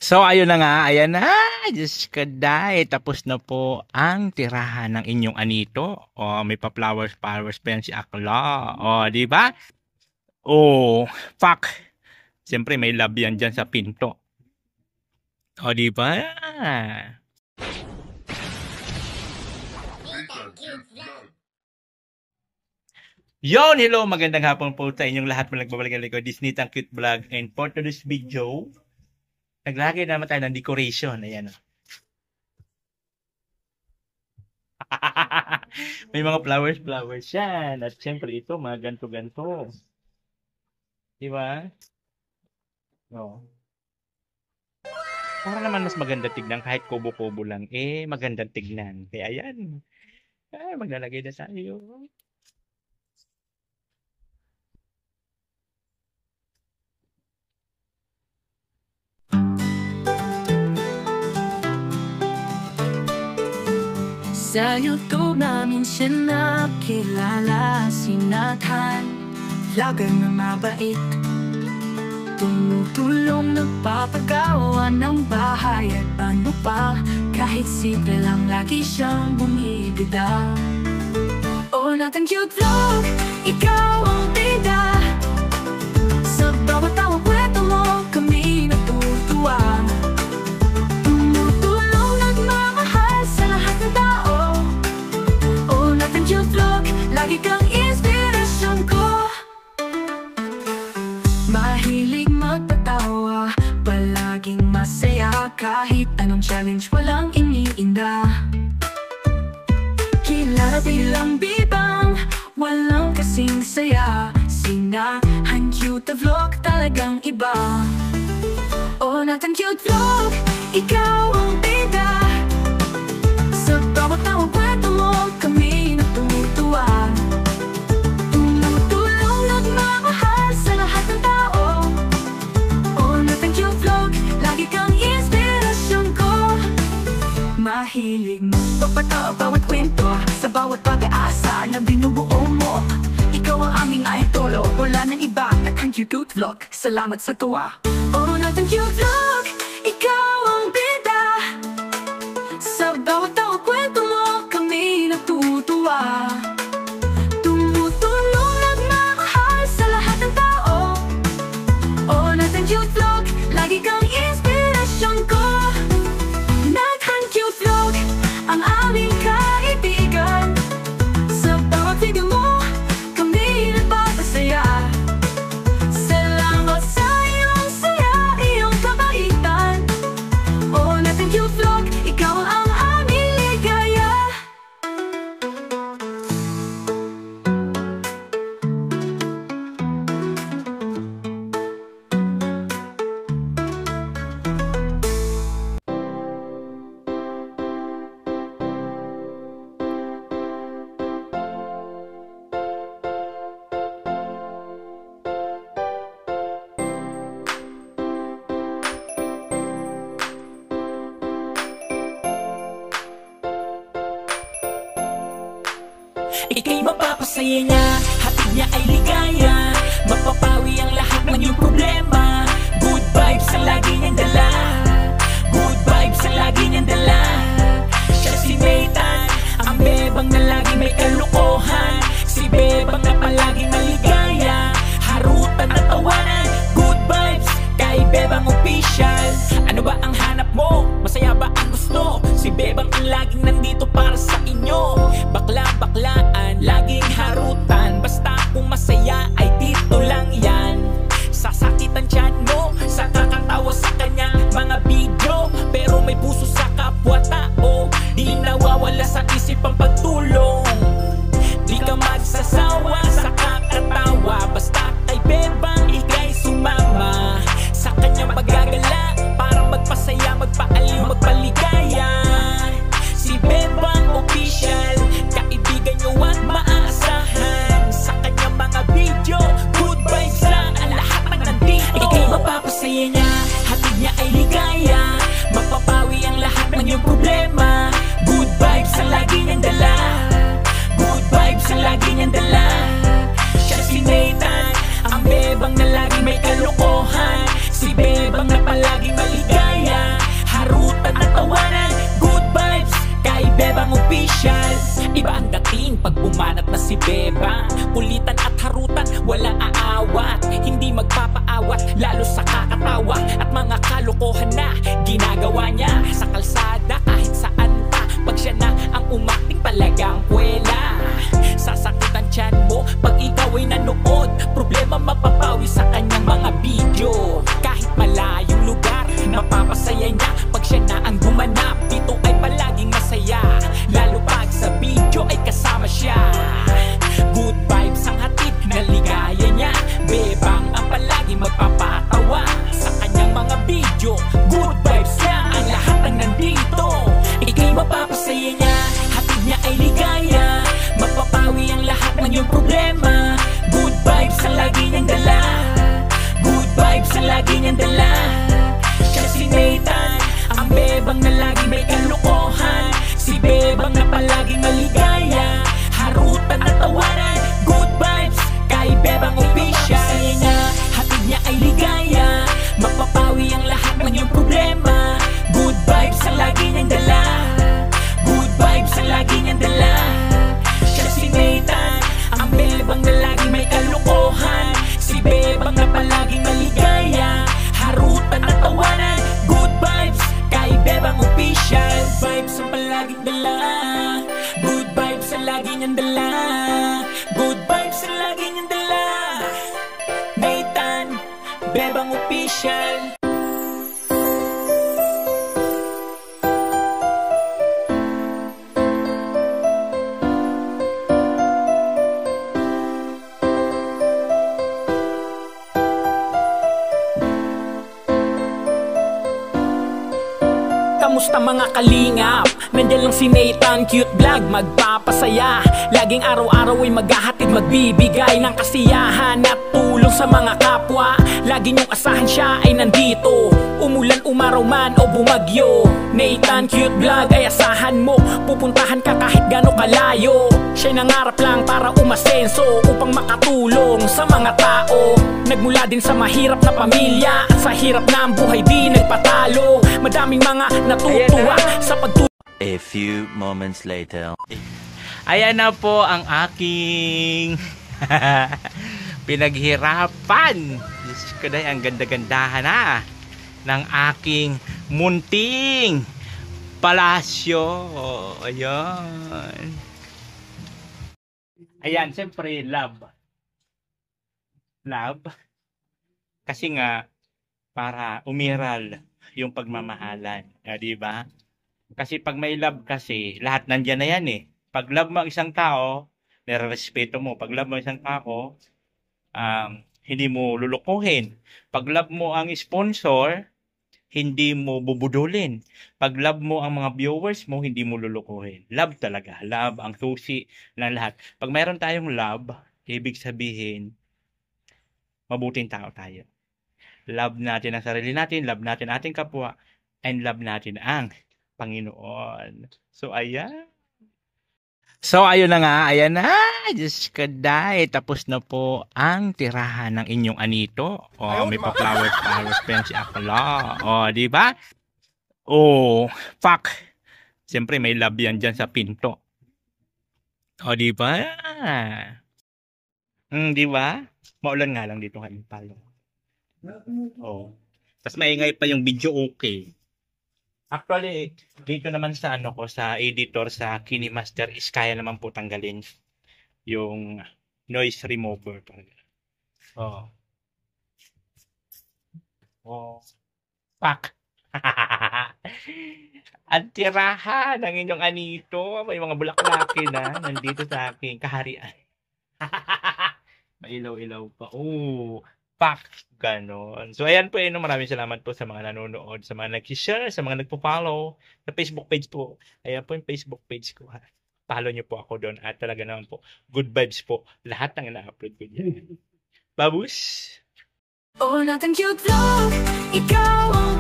So, ayun na nga, ayan na, Diyos ko day, tapos na po ang tirahan ng inyong anito. O, may pa-flowers pa yan si Akla. O, di ba? O, fuck. Siyempre, may love yan dyan sa pinto. O, di ba? Yon, hello, magandang hapon po sa inyong lahat. Magbabalik ko, Disney Tang Cute Vlog. And for today's video, naglagay naman tayo ng decoration. Ayan. May mga flowers yan. At syempre ito, mga ganto-ganto. Diba? No. Para naman mas maganda tignan kahit kubo-kubo lang. Magandang tignan. Kaya ayan. Maglalagay na tayo. Sa YouTube namin siya nakilala, si Nathan, vlogger na mabait, tumutulong, nagpapagawa ng bahay at ano pa. Kahit simple lang, lagi siyang bumibida. Oh, Nathan Cute Vlog, ikaw ang bida. Sa bawat tawang kwento mo, kami natutuwa. Lagi kang inspirasyon ko. Mahilig magpatawa, palaging masaya. Kahit anong challenge, walang iniinda. Kilala bilang bibang, walang kasing saya. Sinahan Cute Vlog, talagang iba. Oh, Nathan Cute Vlog, ikaw ang bida. Sa bawat tawang kwento mo, kami natutuwa. Tumutulong, nagmamahal sa lahat ng tao. Oh, Nathan Cute Vlog, lagi kang inspirasyon ko. Mahilig mo pagpatawa bawat kwento, sa bawat pag-aasa na binubuo mo. Ikaw ang aming idol, wala nang iba. Nathan Cute Vlog, salamat sa tuwa. Oh, Nathan Cute Vlog, ikaw ang bida. Sa bawat tawang kwento mo, kami natutuwa. Tumutulong, nagmamahal sa lahat ng tao. Oh, Nathan Cute Vlog, lagi kang inspirasyon ko. Nathan Cute Vlog, ang aming kaibigan. Sa bawat video mo, kami nagpapasaya. Salamat sa iyong saya, iyong kabaitan. Oh, Nathan Cute Vlog, ikaw ang aming ligaya. Ika'y mapapasaya niya, hatid niya ay ligaya. Mapapawi ang lahat ng iyong problema. Good vibes ang lagi niyang dala. Good vibes ang lagi niyang dala. Siya si Nathan, ang bebang na lagi may kalukuhan. Si bebang na palaging maligaya. Harutan at tawanan, good vibes kay bebang official. Ano ba ang hanap mo? Masaya ba ang gusto? Si bebang ang laging nandito para sa inyo. Bakla-baklaan, laging harutan. Basta kung masaya ay dito lang yan. Sasakitan tiyan mo sa kakatawa sa kanya mga video, pero may puso sa kapwa-tao. Di nawawala sa isip ang pagtulong. Di ka magsasawa sa kakatawa. Basta kay bebang ika'y sumama. Sa kanyang paggagala para magpasaya, magpaaliw, magpaligaya. Si bebang official, kaibigan nyo at maaasahan. Sa kanyang mga video, good vibes lang ang lahat ng nandito. Ika'y mapapasaya niya, hatid niya ay ligaya. Mapapawi ang lahat ng iyong problema. Good vibes ang lagi niyang dala. Good vibes ang lagi niyang dala. Siya si Nathan, ang bebang na lagi may kalukuhan. Si bebang na palaging maligaya. bebang na lagi may kalokohan, si bebang na palaging maligaya, harutan at tawanan, good vibes kay bebang official. Saya niya, hatid niya ay ligaya, mapapawi ang lahat ng iyong problema, good vibes ang lagi niyang dala, good vibes ang lagi niyang dala. Siya si Nathan, ang bebang na lagi may kalokohan, si bebang na palaging maligaya, harutan at tawanan, good vibes kay bebang official. Vibes ang palaging dala, good vibes ang lagi niyang dala, good vibes ang lagi niyang dala. Nathan, bebang official. Kamusta mga kalingap? Nandiyan lang si Nathan, cute vlog, magpapasaya. Laging araw-araw ay maghahatid, magbibigay ng kasiyahan at tulong sa mga kapwa. Lagi niyong asahan siya ay nandito, umulan, umaraw man o bumagyo. Nathan, cute vlog ay asahan mo, pupuntahan ka kahit gano'ng kalayo. Siya'y nangarap lang para umasenso, upang makatulong sa mga tao. Nagmula din sa mahirap na pamilya, at sa hirap na ang buhay di nagpatalo. Madaming mga natutuwa sa pagtulong. A few moments later. Ayan na po ang aking pinaghirapan. Diyos ko dahil, ang ganda-gandahan na ng aking munting palasyo. Ayan. Ayan, siyempre, love. Love. Kasi nga, para umiral yung pagmamahalan. Di ba? Kasi pag may love kasi, lahat nandyan na yan eh. Pag love mo ang isang tao, nire-respeto mo. Pag love mo ang isang tao, hindi mo lulukuhin. Pag love mo ang sponsor, hindi mo bubudulin. Pag love mo ang mga viewers mo, hindi mo lulukuhin. Love talaga. Love ang susi ng lahat. Pag mayroon tayong love, ibig sabihin, mabuting tao tayo. Love natin ang sarili natin, love natin ating kapwa, and love natin ang Panginoon. So, ayan. So, ayun na nga. Ayan na. Diyos ko dahil. Tapos na po ang tirahan ng inyong anito. May pa-flowers pa si Akla. Di ba? Fuck. Siyempre, may love yan dyan sa pinto. Di ba? Di ba? Maulan nga lang dito kami palo. Tapos maingay pa yung video, okay. Actually, dito naman sa sa editor sa KineMaster is kaya naman po tanggalin yung noise remover. Fuck. Ang tirahan ng inyong anito, may mga bulaklaki na nandito sa aking kaharian. Mailaw-ilaw pa. Fuck. Ganon. So, ayan po, maraming salamat po sa mga nanonood, sa mga nag-share, sa mga nagpo-follow sa Facebook page po. Ayan po yung Facebook page ko. Follow nyo po ako doon at talaga naman po, good vibes po. Lahat ng ina-upload ko dyan. Babus! Oh, Nathan Cute Vlog, ikaw ang